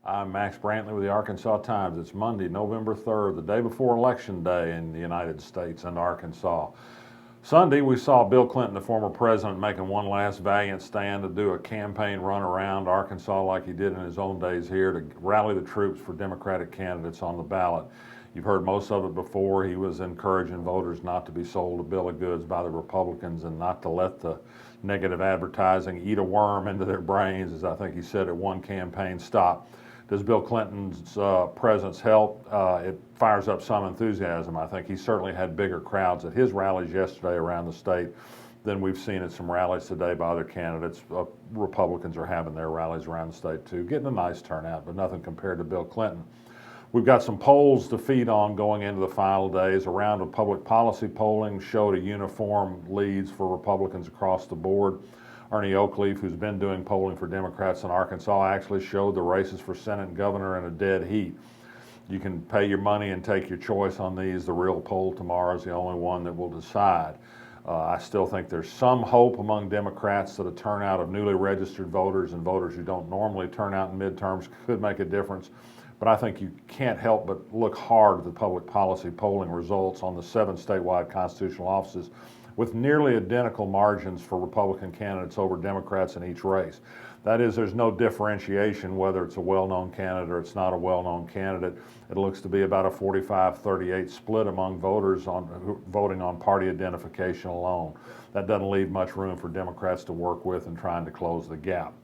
I'm Max Brantley with the Arkansas Times. It's Monday, November 3rd, the day before Election Day in the United States and Arkansas. Sunday, we saw Bill Clinton, the former president, making one last valiant stand to do a campaign run around Arkansas like he did in his own days here to rally the troops for Democratic candidates on the ballot. You've heard most of it before. He was encouraging voters not to be sold a bill of goods by the Republicans and not to let the negative advertising eat a worm into their brains, as I think he said at one campaign stop. Does Bill Clinton's presence help? It fires up some enthusiasm. I think he certainly had bigger crowds at his rallies yesterday around the state than we've seen at some rallies today by other candidates. Republicans are having their rallies around the state too, getting a nice turnout, but nothing compared to Bill Clinton. We've got some polls to feed on going into the final days. A round of public policy polling showed a uniform leads for Republicans across the board. Ernie Oakleaf, who's been doing polling for Democrats in Arkansas, actually showed the races for Senate and governor in a dead heat. You can pay your money and take your choice on these. The real poll tomorrow is the only one that will decide. I still think there's some hope among Democrats that a turnout of newly registered voters and voters who don't normally turn out in midterms could make a difference. But I think you can't help but look hard at the public policy polling results on the 7 statewide constitutional offices with nearly identical margins for Republican candidates over Democrats in each race. That is, there's no differentiation whether it's a well-known candidate or it's not a well-known candidate. It looks to be about a 45-38 split among voters voting on party identification alone. That doesn't leave much room for Democrats to work with in trying to close the gap.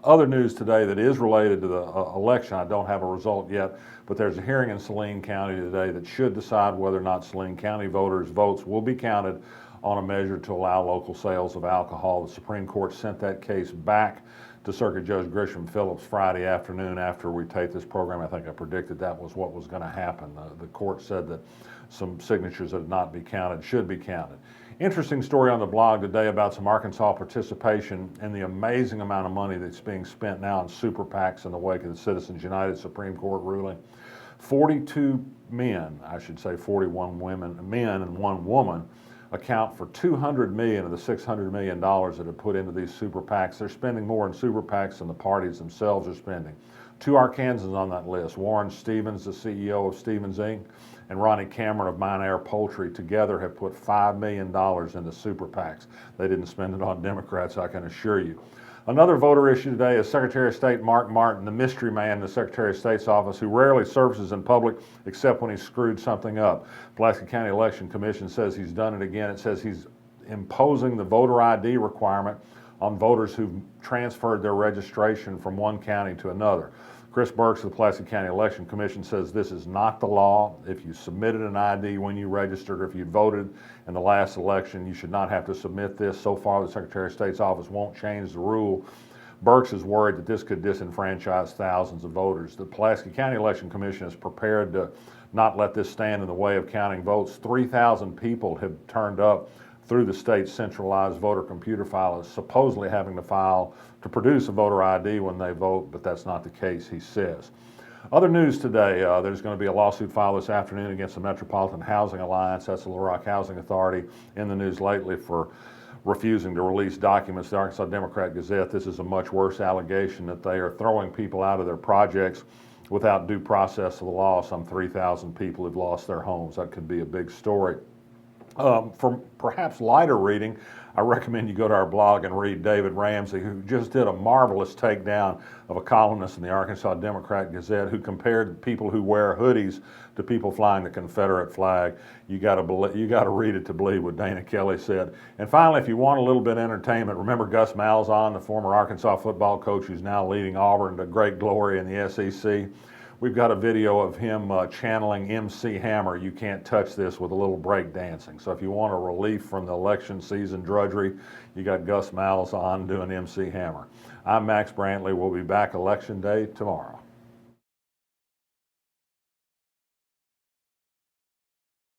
Other news today that is related to the election, I don't have a result yet, but there's a hearing in Saline County today that should decide whether or not Saline County voters' votes will be counted on a measure to allow local sales of alcohol. The Supreme Court sent that case back to Circuit Judge Grisham Phillips Friday afternoon after we taped this program. I think I predicted that was what was going to happen. The court said that some signatures that had not been counted should be counted. Interesting story on the blog today about some Arkansas participation in the amazing amount of money that's being spent now on super PACs in the wake of the Citizens United Supreme Court ruling. 42 men, I should say 41 men and 1 woman, account for $200 million of the $600 million that are put into these super PACs. They're spending more in super PACs than the parties themselves are spending. 2 Arkansans on that list, Warren Stevens, the CEO of Stevens Inc., and Ronnie Cameron of Mine Air Poultry together have put $5 million into super PACs. They didn't spend it on Democrats, I can assure you. Another voter issue today is Secretary of State Mark Martin, the mystery man in the Secretary of State's office who rarely surfaces in public except when he's screwed something up. Pulaski County Election Commission says he's done it again. It says he's imposing the voter ID requirement on voters who've transferred their registration from one county to another. Chris Burks of the Pulaski County Election Commission says this is not the law. If you submitted an ID when you registered or if you voted in the last election, you should not have to submit this. So far, the Secretary of State's office won't change the rule. Burks is worried that this could disenfranchise thousands of voters. The Pulaski County Election Commission is prepared to not let this stand in the way of counting votes. 3,000 people have turned up through the state's centralized voter computer file as supposedly having to produce a voter ID when they vote, but that's not the case, he says. Other news today, there's going to be a lawsuit filed this afternoon against the Metropolitan Housing Alliance. That's the Little Rock Housing Authority, in the news lately for refusing to release documents. The Arkansas Democrat-Gazette, this is a much worse allegation that they are throwing people out of their projects without due process of the law. Some 3,000 people have lost their homes. That could be a big story. For perhaps lighter reading, I recommend you go to our blog and read David Ramsey, who just did a marvelous takedown of a columnist in the Arkansas Democrat-Gazette who compared people who wear hoodies to people flying the Confederate flag. You got to read it to believe what Dana Kelly said. And finally, if you want a little bit of entertainment, remember Gus Malzahn, the former Arkansas football coach who's now leading Auburn to great glory in the SEC. We've got a video of him channeling MC Hammer, "You Can't Touch This," with a little break dancing. So if you want a relief from the election season drudgery, you got Gus Malzahn doing MC Hammer. I'm Max Brantley. We'll be back Election Day tomorrow.